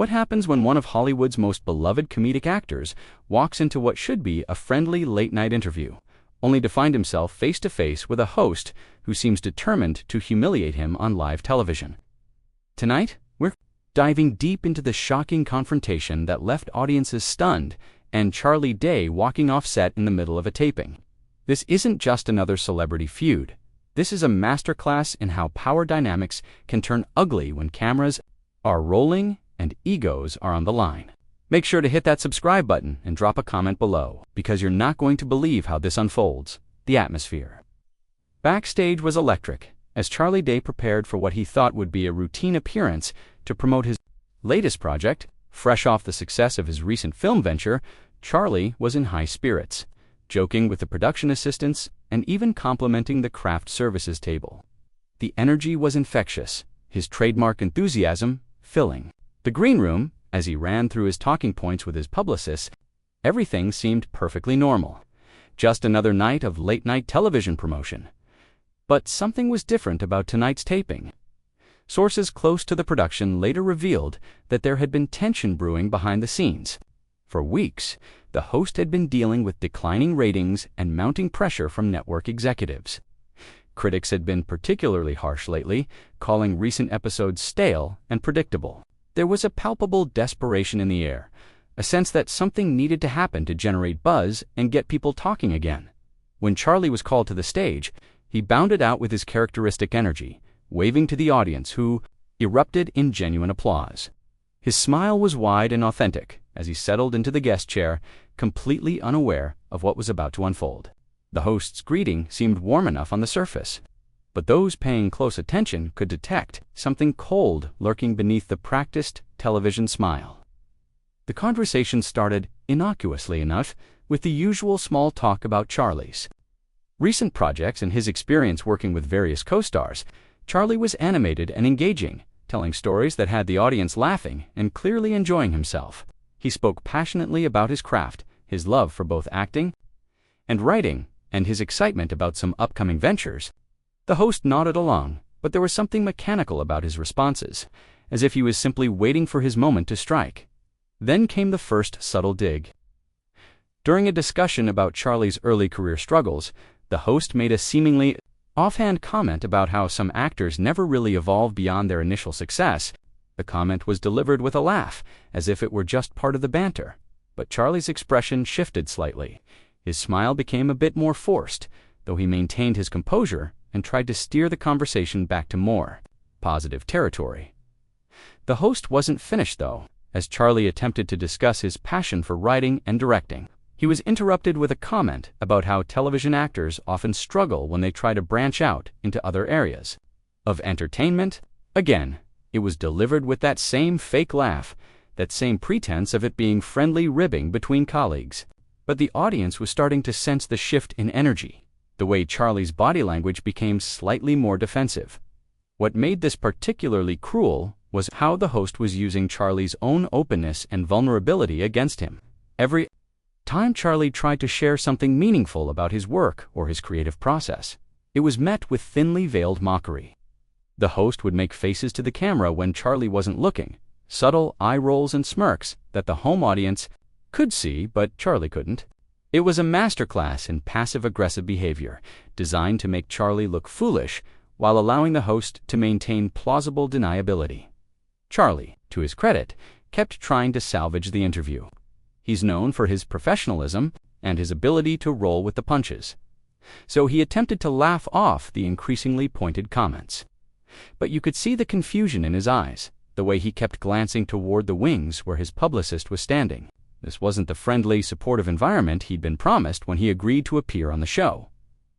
What happens when one of Hollywood's most beloved comedic actors walks into what should be a friendly late-night interview, only to find himself face-to-face with a host who seems determined to humiliate him on live television? Tonight, we're diving deep into the shocking confrontation that left audiences stunned and Charlie Day walking off set in the middle of a taping. This isn't just another celebrity feud. This is a masterclass in how power dynamics can turn ugly when cameras are rolling and egos are on the line. Make sure to hit that subscribe button and drop a comment below, because you're not going to believe how this unfolds. The atmosphere backstage was electric as Charlie Day prepared for what he thought would be a routine appearance to promote his latest project. Fresh off the success of his recent film venture, Charlie was in high spirits, joking with the production assistants and even complimenting the craft services table. The energy was infectious, his trademark enthusiasm filling the green room. As he ran through his talking points with his publicists, everything seemed perfectly normal. Just another night of late-night television promotion. But something was different about tonight's taping. Sources close to the production later revealed that there had been tension brewing behind the scenes. For weeks, the host had been dealing with declining ratings and mounting pressure from network executives. Critics had been particularly harsh lately, calling recent episodes stale and predictable. There was a palpable desperation in the air, a sense that something needed to happen to generate buzz and get people talking again. When Charlie was called to the stage, he bounded out with his characteristic energy, waving to the audience who erupted in genuine applause. His smile was wide and authentic as he settled into the guest chair, completely unaware of what was about to unfold. The host's greeting seemed warm enough on the surface, but those paying close attention could detect something cold lurking beneath the practiced television smile. The conversation started innocuously enough, with the usual small talk about Charlie's recent projects and his experience working with various co-stars. Charlie was animated and engaging, telling stories that had the audience laughing and clearly enjoying himself. He spoke passionately about his craft, his love for both acting and writing, and his excitement about some upcoming ventures. The host nodded along, but there was something mechanical about his responses, as if he was simply waiting for his moment to strike. Then came the first subtle dig. During a discussion about Charlie's early career struggles, the host made a seemingly offhand comment about how some actors never really evolve beyond their initial success. The comment was delivered with a laugh, as if it were just part of the banter. But Charlie's expression shifted slightly. His smile became a bit more forced, though he maintained his composure and tried to steer the conversation back to more positive territory. The host wasn't finished, though, as Charlie attempted to discuss his passion for writing and directing. He was interrupted with a comment about how television actors often struggle when they try to branch out into other areas of entertainment. Again, it was delivered with that same fake laugh, that same pretense of it being friendly ribbing between colleagues. But the audience was starting to sense the shift in energy. The way Charlie's body language became slightly more defensive. What made this particularly cruel was how the host was using Charlie's own openness and vulnerability against him. Every time Charlie tried to share something meaningful about his work or his creative process, it was met with thinly veiled mockery. The host would make faces to the camera when Charlie wasn't looking, subtle eye rolls and smirks that the home audience could see but Charlie couldn't. It was a masterclass in passive-aggressive behavior, designed to make Charlie look foolish while allowing the host to maintain plausible deniability. Charlie, to his credit, kept trying to salvage the interview. He's known for his professionalism and his ability to roll with the punches. So he attempted to laugh off the increasingly pointed comments. But you could see the confusion in his eyes, the way he kept glancing toward the wings where his publicist was standing. This wasn't the friendly, supportive environment he'd been promised when he agreed to appear on the show.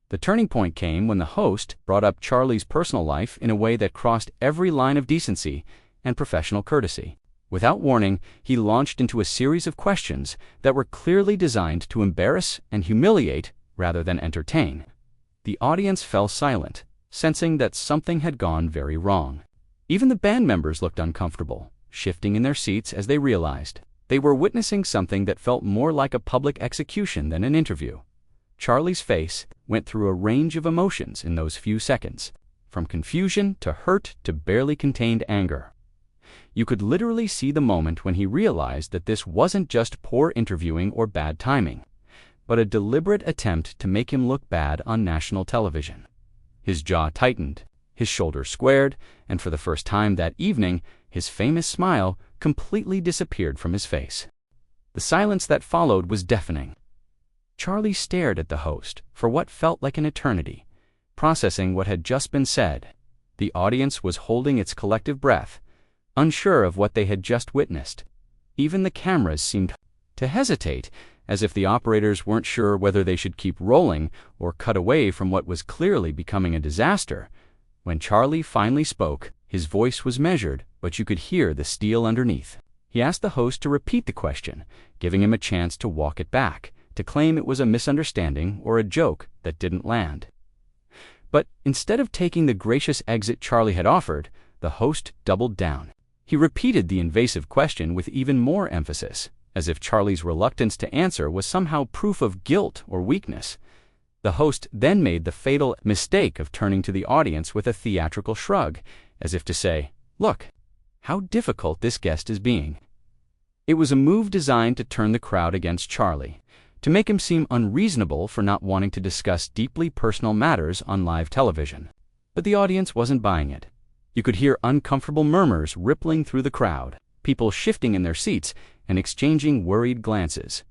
The turning point came when the host brought up Charlie's personal life in a way that crossed every line of decency and professional courtesy. Without warning, he launched into a series of questions that were clearly designed to embarrass and humiliate rather than entertain. The audience fell silent, sensing that something had gone very wrong. Even the band members looked uncomfortable, shifting in their seats as they realized they were witnessing something that felt more like a public execution than an interview. Charlie's face went through a range of emotions in those few seconds, from confusion to hurt to barely contained anger. You could literally see the moment when he realized that this wasn't just poor interviewing or bad timing, but a deliberate attempt to make him look bad on national television. His jaw tightened, his shoulders squared, and for the first time that evening, his famous smile completely disappeared from his face. The silence that followed was deafening. Charlie stared at the host for what felt like an eternity, processing what had just been said. The audience was holding its collective breath, unsure of what they had just witnessed. Even the cameras seemed to hesitate, as if the operators weren't sure whether they should keep rolling or cut away from what was clearly becoming a disaster. When Charlie finally spoke, his voice was measured, but you could hear the steel underneath. He asked the host to repeat the question, giving him a chance to walk it back, to claim it was a misunderstanding or a joke that didn't land. But instead of taking the gracious exit Charlie had offered, the host doubled down. He repeated the invasive question with even more emphasis, as if Charlie's reluctance to answer was somehow proof of guilt or weakness. The host then made the fatal mistake of turning to the audience with a theatrical shrug, as if to say, "Look, how difficult this guest is being." It was a move designed to turn the crowd against Charlie, to make him seem unreasonable for not wanting to discuss deeply personal matters on live television. But the audience wasn't buying it. You could hear uncomfortable murmurs rippling through the crowd, people shifting in their seats and exchanging worried glances.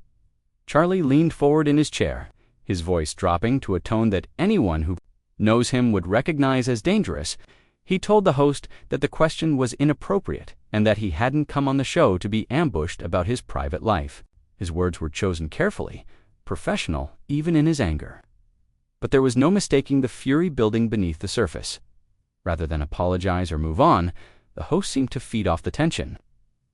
Charlie leaned forward in his chair, his voice dropping to a tone that anyone who knows him would recognize as dangerous. He told the host that the question was inappropriate and that he hadn't come on the show to be ambushed about his private life. His words were chosen carefully, professional even in his anger. But there was no mistaking the fury building beneath the surface. Rather than apologize or move on, the host seemed to feed off the tension.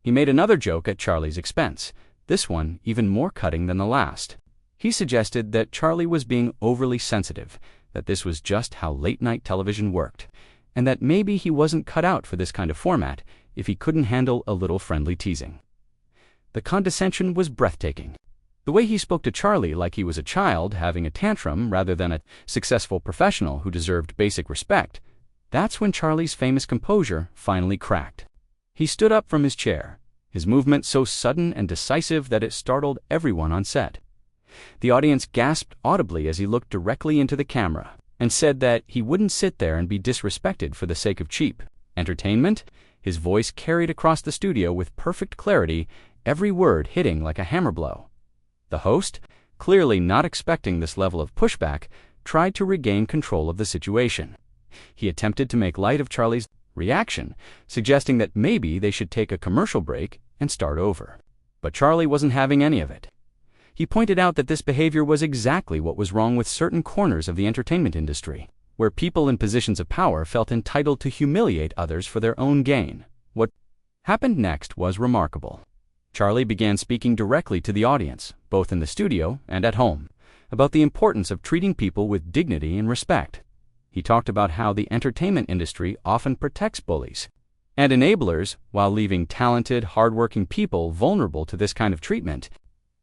He made another joke at Charlie's expense, this one even more cutting than the last. He suggested that Charlie was being overly sensitive, that this was just how late-night television worked, and that maybe he wasn't cut out for this kind of format if he couldn't handle a little friendly teasing. The condescension was breathtaking. The way he spoke to Charlie like he was a child having a tantrum rather than a successful professional who deserved basic respect. That's when Charlie's famous composure finally cracked. He stood up from his chair, his movement so sudden and decisive that it startled everyone on set. The audience gasped audibly as he looked directly into the camera and said that he wouldn't sit there and be disrespected for the sake of cheap entertainment. His voice carried across the studio with perfect clarity, every word hitting like a hammer blow. The host, clearly not expecting this level of pushback, tried to regain control of the situation. He attempted to make light of Charlie's reaction, suggesting that maybe they should take a commercial break and start over. But Charlie wasn't having any of it. He pointed out that this behavior was exactly what was wrong with certain corners of the entertainment industry, where people in positions of power felt entitled to humiliate others for their own gain. What happened next was remarkable. Charlie began speaking directly to the audience, both in the studio and at home, about the importance of treating people with dignity and respect. He talked about how the entertainment industry often protects bullies and enablers while leaving talented, hardworking people vulnerable to this kind of treatment.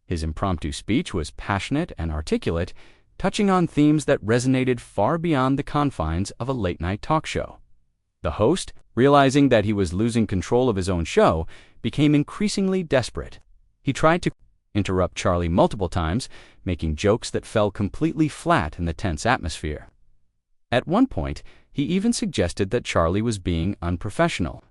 His impromptu speech was passionate and articulate, touching on themes that resonated far beyond the confines of a late-night talk show. The host, realizing that he was losing control of his own show, became increasingly desperate. He tried to interrupt Charlie multiple times, making jokes that fell completely flat in the tense atmosphere. At one point, he even suggested that Charlie was being unprofessional,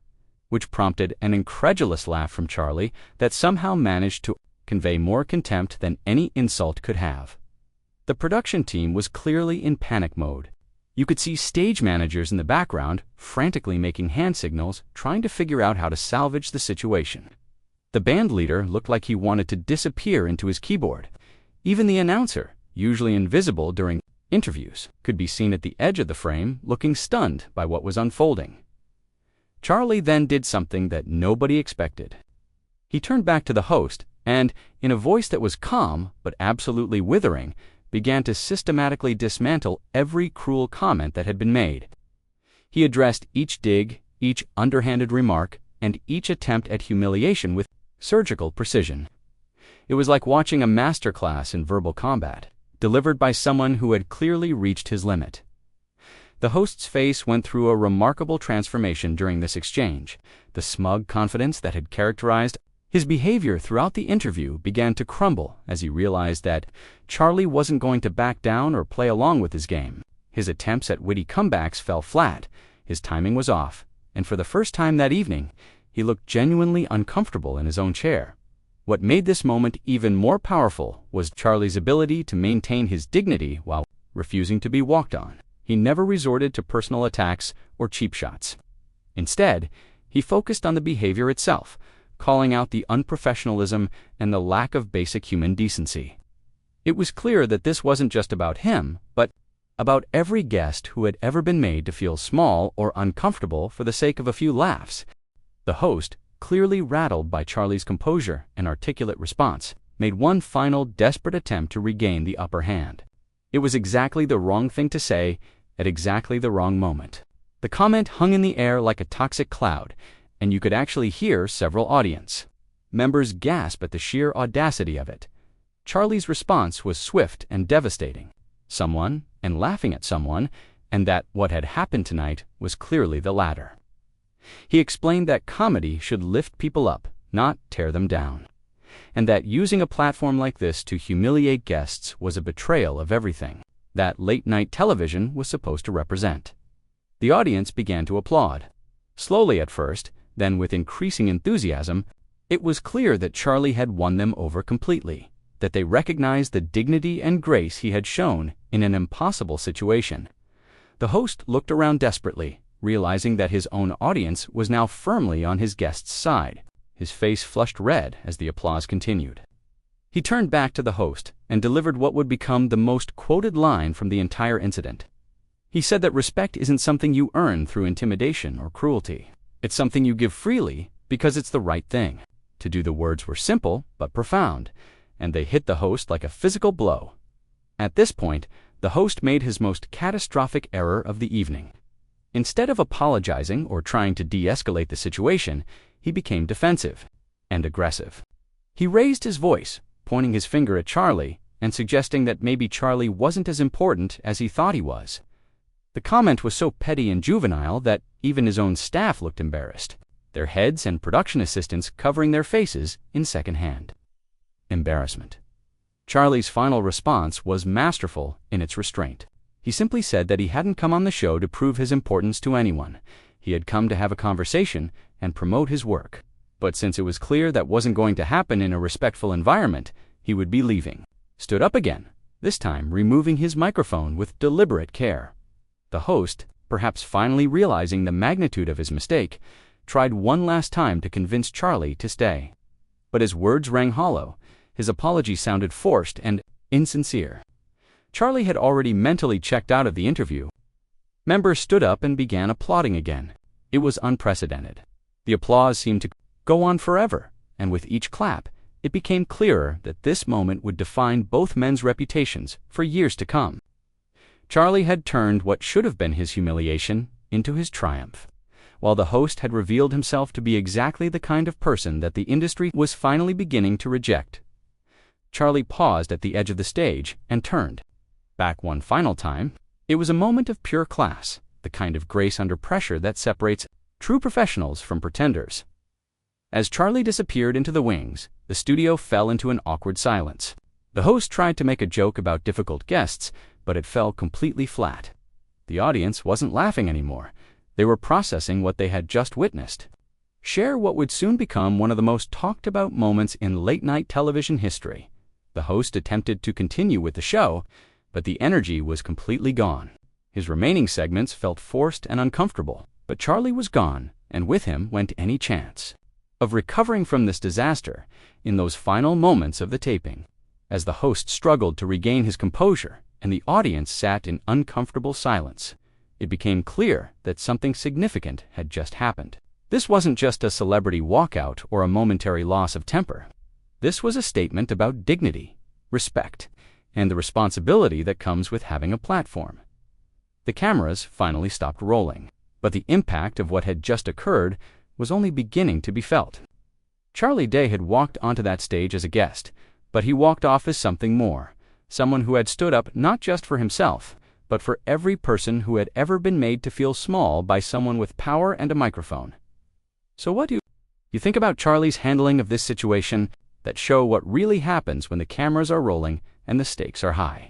which prompted an incredulous laugh from Charlie that somehow managed to convey more contempt than any insult could have. The production team was clearly in panic mode. You could see stage managers in the background frantically making hand signals, trying to figure out how to salvage the situation. The band leader looked like he wanted to disappear into his keyboard. Even the announcer, usually invisible during interviews, could be seen at the edge of the frame, looking stunned by what was unfolding. Charlie then did something that nobody expected. He turned back to the host and, in a voice that was calm but absolutely withering, began to systematically dismantle every cruel comment that had been made. He addressed each dig, each underhanded remark, and each attempt at humiliation with surgical precision. It was like watching a masterclass in verbal combat, delivered by someone who had clearly reached his limit. The host's face went through a remarkable transformation during this exchange. The smug confidence that had characterized his behavior throughout the interview began to crumble as he realized that Charlie wasn't going to back down or play along with his game. His attempts at witty comebacks fell flat, his timing was off, and for the first time that evening, he looked genuinely uncomfortable in his own chair. What made this moment even more powerful was Charlie's ability to maintain his dignity while refusing to be walked on. He never resorted to personal attacks or cheap shots. Instead, he focused on the behavior itself, calling out the unprofessionalism and the lack of basic human decency. It was clear that this wasn't just about him, but about every guest who had ever been made to feel small or uncomfortable for the sake of a few laughs. The host, clearly rattled by Charlie's composure and articulate response, made one final desperate attempt to regain the upper hand. It was exactly the wrong thing to say at exactly the wrong moment. The comment hung in the air like a toxic cloud, and you could actually hear several audience members gasp at the sheer audacity of it. Charlie's response was swift and devastating. Someone, and laughing at someone, and that what had happened tonight was clearly the latter. He explained that comedy should lift people up, not tear them down, and that using a platform like this to humiliate guests was a betrayal of everything that late-night television was supposed to represent. The audience began to applaud. Slowly at first, then with increasing enthusiasm, it was clear that Charlie had won them over completely, that they recognized the dignity and grace he had shown in an impossible situation. The host looked around desperately, realizing that his own audience was now firmly on his guest's side. His face flushed red as the applause continued. He turned back to the host and delivered what would become the most quoted line from the entire incident. He said that respect isn't something you earn through intimidation or cruelty. It's something you give freely because it's the right thing to do. The words were simple but profound, and they hit the host like a physical blow. At this point, the host made his most catastrophic error of the evening. Instead of apologizing or trying to de-escalate the situation, he became defensive and aggressive. He raised his voice, pointing his finger at Charlie and suggesting that maybe Charlie wasn't as important as he thought he was. The comment was so petty and juvenile that even his own staff looked embarrassed, their heads and production assistants covering their faces in secondhand embarrassment. Charlie's final response was masterful in its restraint. He simply said that he hadn't come on the show to prove his importance to anyone. He had come to have a conversation and promote his work. But since it was clear that wasn't going to happen in a respectful environment, he would be leaving. Stood up again, this time removing his microphone with deliberate care. The host, perhaps finally realizing the magnitude of his mistake, tried one last time to convince Charlie to stay. But his words rang hollow. His apology sounded forced and insincere. Charlie had already mentally checked out of the interview. Members stood up and began applauding again. It was unprecedented. The applause seemed to go on forever, and with each clap, it became clearer that this moment would define both men's reputations for years to come. Charlie had turned what should have been his humiliation into his triumph, while the host had revealed himself to be exactly the kind of person that the industry was finally beginning to reject. Charlie paused at the edge of the stage and turned back one final time. It was a moment of pure class, the kind of grace under pressure that separates true professionals from pretenders. As Charlie disappeared into the wings, the studio fell into an awkward silence. The host tried to make a joke about difficult guests, but it fell completely flat. The audience wasn't laughing anymore. They were processing what they had just witnessed. Share what would soon become one of the most talked about moments in late-night television history. The host attempted to continue with the show, but the energy was completely gone. His remaining segments felt forced and uncomfortable, but Charlie was gone, and with him went any chance of recovering from this disaster in those final moments of the taping. As the host struggled to regain his composure and the audience sat in uncomfortable silence, it became clear that something significant had just happened. This wasn't just a celebrity walkout or a momentary loss of temper. This was a statement about dignity, respect, and the responsibility that comes with having a platform. The cameras finally stopped rolling, but the impact of what had just occurred was only beginning to be felt. Charlie Day had walked onto that stage as a guest, but he walked off as something more, someone who had stood up not just for himself, but for every person who had ever been made to feel small by someone with power and a microphone. So what do you think about Charlie's handling of this situation that show what really happens when the cameras are rolling and the stakes are high?